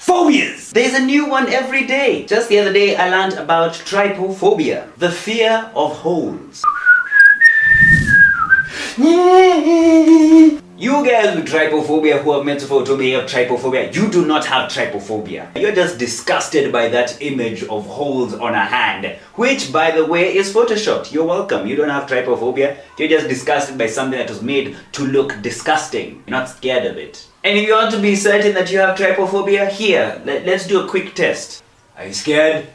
Phobias! There's a new one every day. Just the other day I learned about trypophobia, the fear of holes. You guys with trypophobia who have metaphotophobia, have trypophobia, you do not have trypophobia. You're just disgusted by that image of holes on a hand, which by the way is photoshopped. You're welcome. You don't have trypophobia. You're just disgusted by something that was made to look disgusting. You're not scared of it. And if you want to be certain that you have trypophobia, here, let's do a quick test. Are you scared?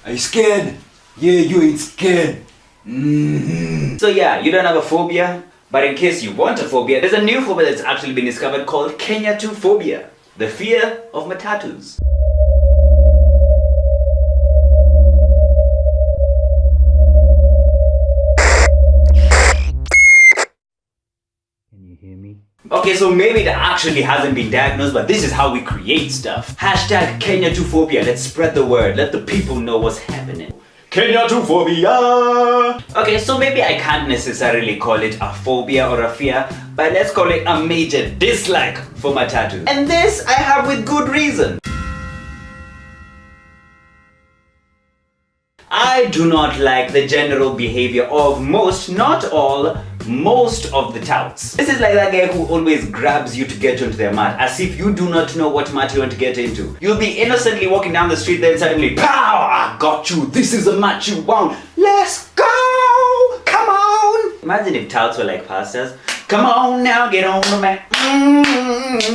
Are you scared? Yeah, you ain't scared. So yeah, you don't have a phobia. But in case you want a phobia, there's a new phobia that's actually been discovered called CaYHeM phobia, the fear of Matatus. Can you hear me? Okay, so maybe it actually hasn't been diagnosed, but this is how we create stuff. Hashtag CaYHeM phobia. Let's spread the word. Let the people know what's happening. CaYHeM phobia! Okay, so maybe I can't necessarily call it a phobia or a fear, but let's call it a major dislike for Matatus. And this I have with good reason. I do not like the general behavior of most, not all, most of the touts. This is like that guy who always grabs you to get you into their mat, as if you do not know what mat you want to get into. You'll be innocently walking down the street, then suddenly, pow! I got you! This is the mat you want! Let's go! Come on! Imagine if touts were like pastors. Come on now, get on the mat.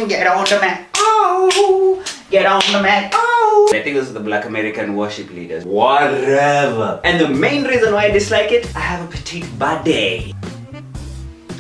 Get on the mat. Oh! Get on the mat. Oh! I think this is the Black American worship leaders. Whatever. And the main reason why I dislike it, I have a petite body.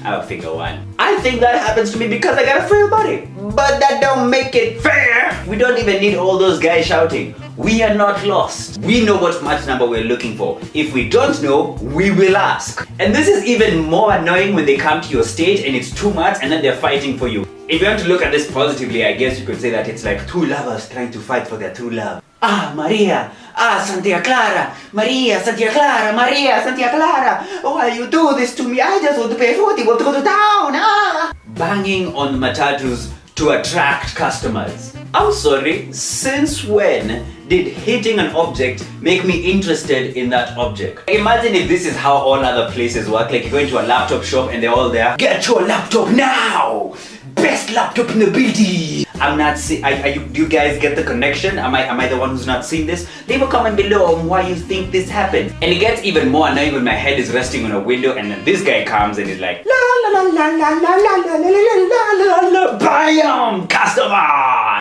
I have a figure one. I think that happens to me because I got a frail body. But that don't make it fair. We don't even need all those guys shouting. We are not lost. We know what match number we're looking for. If we don't know, we will ask. And this is even more annoying when they come to your stage and it's two mats and then they're fighting for you. If you want to look at this positively, I guess you could say that it's like two lovers trying to fight for their true love. Ah, Maria. Ah, Santa Clara. Maria, Santa Clara. Maria, Santa Clara. Why you do this to me? I just want to pay 40 to go to town. Ah. Banging on Matatus to attract customers. I'm sorry, since when did hitting an object make me interested in that object? Imagine if this is how all other places work. Like you go into a laptop shop and they're all there. Get your laptop now! Best laptop in the building! I'm not see. Do you guys get the connection? Am I the one who's not seeing this? Leave a comment below on why you think this happened. And it gets even more annoying when my head is resting on a window and then this guy comes and is like la la la la la la la la la la la la. Bam! Customer!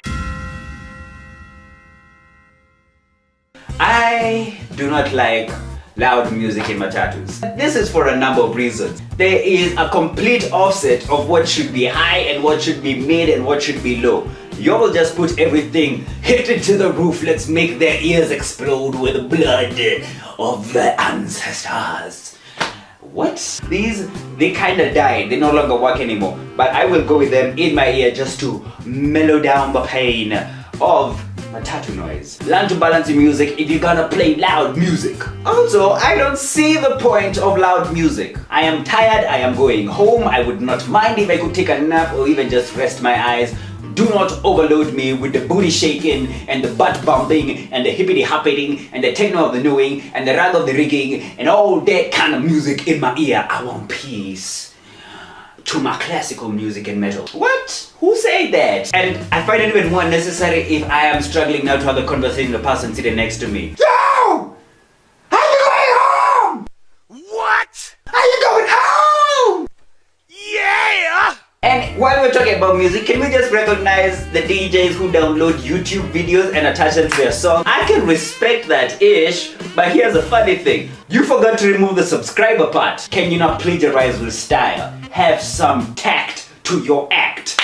I do not like loud music in Matatus. This is for a number of reasons. There is a complete offset of what should be high and what should be mid and what should be low. Y'all just put everything, hit it to the roof, let's make their ears explode with the blood of the ancestors. What? These, they kinda died, they no longer work anymore. But I will go with them in my ear just to mellow down the pain of Matatu noise. Learn to balance your music if you're gonna play loud music. Also, I don't see the point of loud music. I am tired, I am going home. I would not mind if I could take a nap or even just rest my eyes. Do not overload me with the booty shaking and the butt bumping and the hippity hopping and the techno of the knowing and the rag of the rigging and all that kind of music in my ear. I want peace to my classical music and metal. What? Who said that? And I find it even more necessary if I am struggling now to have a conversation with the person sitting next to me. Yo! Are you going home? What? Are you going home? Yeah! And while we're talking about music, can we just recognize the DJs who download YouTube videos and attach them to their song? I can respect that ish, but here's a funny thing. You forgot to remove the subscriber part. Can you not plagiarize with style? Have some tact to your act.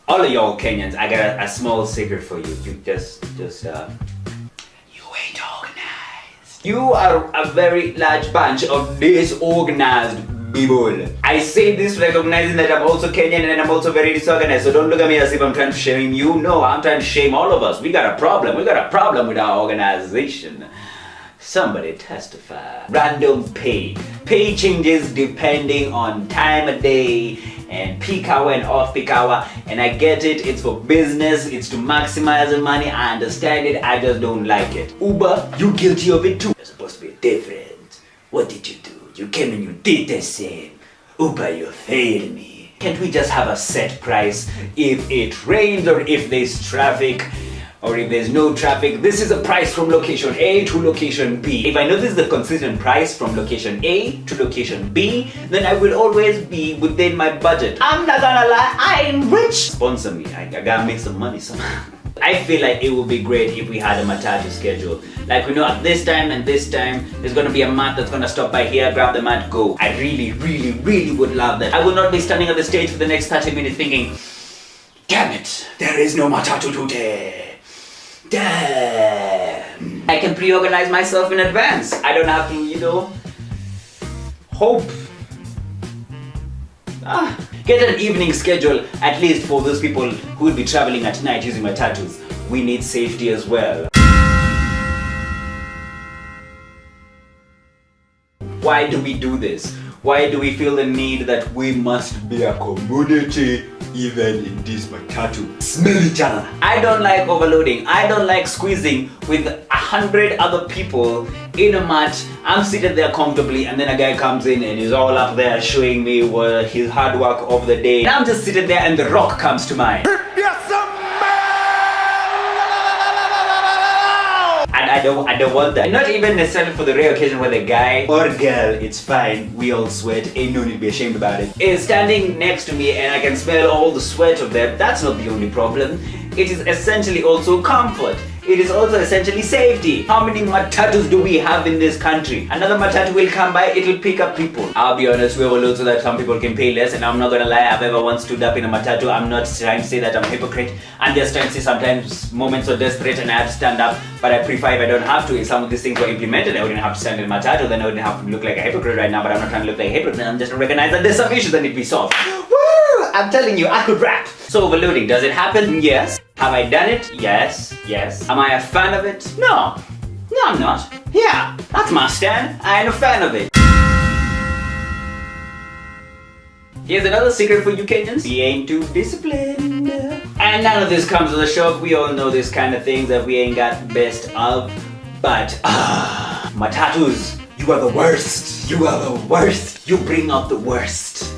All of y'all Kenyans, I got a small secret for you. You just you ain't organized. You are a very large bunch of disorganized people. I say this recognizing that I'm also Kenyan and I'm also very disorganized, so don't look at me as if I'm trying to shame you. No, I'm trying to shame all of us. We got a problem. We got a problem with our organization. Somebody testify. Random pay. Pay changes depending on time of day and peak hour and off peak hour, and I get it, it's for business, it's to maximize the money, I understand it, I just don't like it. Uber, you guilty of it too. You're supposed to be different. What did you do? You came and you did the same. Uber, you failed me. Can't we just have a set price? If it rains or if there's traffic, or if there's no traffic, this is the price from location A to location B. If I know this is the consistent price from location A to location B, then I will always be within my budget. I'm not gonna lie, I'm rich. Sponsor me, I gotta make some money somehow. I feel like it would be great if we had a Matatus schedule. Like we know at this time and this time, there's gonna be a mat that's gonna stop by here, grab the mat, go. I really would love that. I will not be standing on the stage for the next 30 minutes thinking, damn it, there is no Matatus today. Damn. I can pre-organize myself in advance. I don't have to, hope. Get an evening schedule, at least for those people who will be traveling at night using Matatus. We need safety as well. Why do we do this? Why do we feel the need that we must be a community even in this Matatus? Smell each other. I don't like overloading. I don't like squeezing with 100 other people in a mat. I'm seated there comfortably and then a guy comes in and he's all up there showing me his hard work of the day. And I'm just sitting there and The Rock comes to mind. And I don't want that. Not even necessarily for the rare occasion where the guy or girl, it's fine, we all sweat, ain't no need to be ashamed about it, is standing next to me and I can smell all the sweat of them. That's not the only problem. It is essentially also comfort. It is also essentially safety. How many Matatus do we have in this country? Another Matatu will come by, it will pick up people. I'll be honest, we overload so that some people can pay less, and I'm not gonna lie, I've ever once stood up in a Matatu. I'm not trying to say that I'm a hypocrite. I'm just trying to say sometimes moments are desperate and I have to stand up, but I prefer if I don't have to. If some of these things were implemented, I wouldn't have to stand in a Matatu, then I wouldn't have to look like a hypocrite right now, but I'm not trying to look like a hypocrite, I'm just recognize that there's some issues that need to be solved. Woo! I'm telling you, I could rap. So overloading, does it happen? Yes. Have I done it? Yes. Am I a fan of it? No, I'm not. Yeah, that's my stand. I ain't a fan of it. Here's another secret for you Kenyans. We ain't too disciplined. And none of this comes as a shock. We all know this kind of things that we ain't got best of. But, Matatus, you are the worst. You are the worst. You bring out the worst.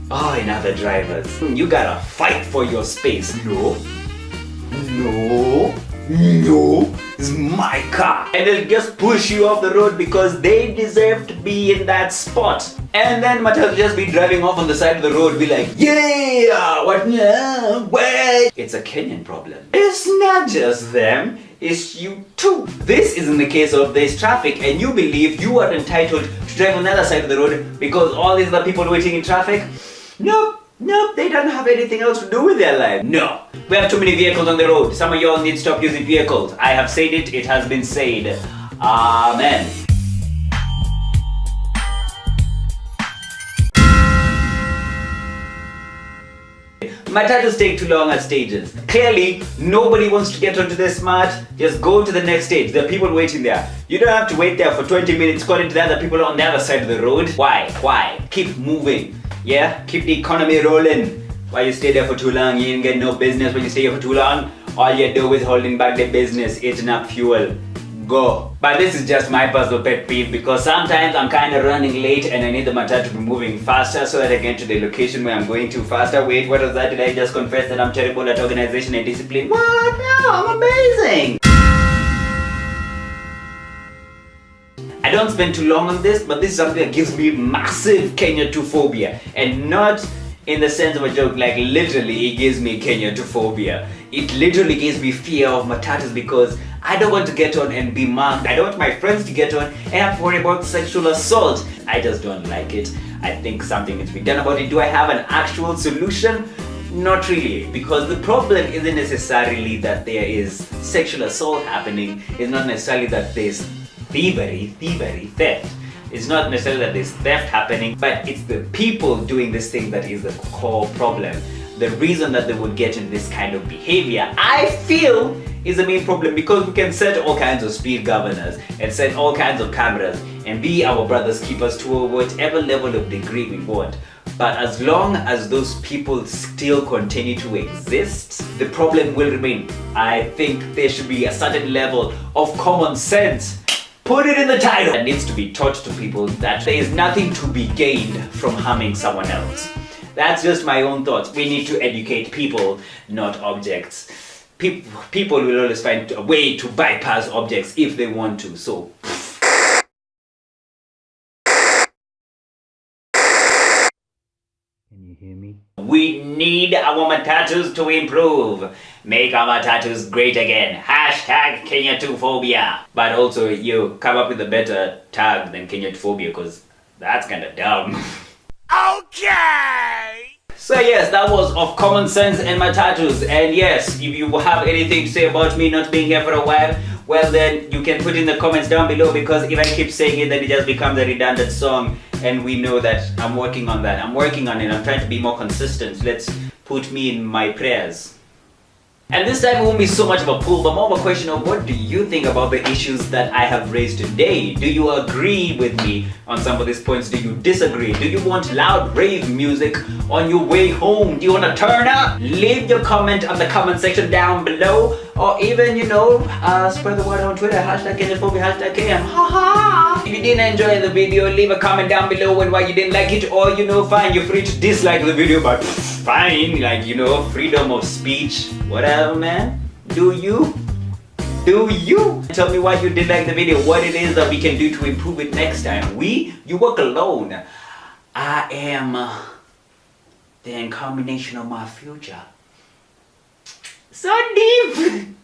In other drivers. You gotta fight for your space. No, it's my car. And they'll just push you off the road because they deserve to be in that spot. And then Matatus will just be driving off on the side of the road, be like, yeah, what now? Wait. It's a Kenyan problem. It's not just them, it's you too. This is in the case of there's traffic and you believe you are entitled to drive on the other side of the road because all these other people waiting in traffic. Nope, they don't have anything else to do with their life. No, we have too many vehicles on the road. Some of y'all need to stop using vehicles. I have said it, it has been said. Amen. Matatus take too long at stages. Clearly, nobody wants to get onto this mat. Just go to the next stage. There are people waiting there. You don't have to wait there for 20 minutes according to the other people on the other side of the road. Why? Keep moving. Yeah, keep the economy rolling. Why you stay there for too long, you ain't get no business. When you stay here for too long, all you do is holding back the business, eating up fuel. Go. But this is just my personal pet peeve because sometimes I'm kind of running late and I need the Matatu to be moving faster so that I get to the location where I'm going to faster. Wait, what was that? Did I just confess that I'm terrible at organization and discipline? What? No, I'm amazing. I don't spend too long on this, but this is something that gives me massive Kenya 2 phobia. And not in the sense of a joke, like literally it gives me Kenya 2 phobia. It literally gives me fear of Matatus because I don't want to get on and be marked. I don't want my friends to get on and have to worry about sexual assault. I just don't like it. I think something needs to be done about it. Do I have an actual solution? Not really, because the problem isn't necessarily that there is sexual assault happening. It's not necessarily that there's thievery, theft. It's not necessarily that there's theft happening, but it's the people doing this thing that is the core problem. The reason that they would get into this kind of behavior, I feel, is the main problem because we can set all kinds of speed governors and set all kinds of cameras and be our brother's keepers to whatever level of degree we want. But as long as those people still continue to exist, the problem will remain. I think there should be a certain level of common sense. Put it in the title. That needs to be taught to people that there is nothing to be gained from harming someone else. That's just my own thoughts. We need to educate people, not objects. People will always find a way to bypass objects if they want to. So. Can you hear me? We need our Matatus to improve. Make our Matatus great again. Hashtag Kenya2phobia. But also, you come up with a better tag than Kenya2phobia, because that's kind of dumb. Okay! So yes, that was of common sense and Matatus. And yes, if you have anything to say about me not being here for a while, well then you can put in the comments down below, because if I keep saying it then it just becomes a redundant song, and we know that I'm working on that. I'm working on it. I'm trying to be more consistent. Let's put me in my prayers. And this time it won't be so much of a pull, but more of a question of what do you think about the issues that I have raised today? Do you agree with me on some of these points? Do you disagree? Do you want loud rave music on your way home? Do you want to turn up? Leave your comment on the comment section down below, or even, spread the word on Twitter, hashtag CaYHeM, hashtag CaYHeM. Haha! If you didn't enjoy the video, leave a comment down below and why you didn't like it, or fine, you're free to dislike the video, but fine, freedom of speech, whatever, man. Do you? Tell me why you did like the video, what it is that we can do to improve it next time. You work alone. I am the incarnation of my future. So deep.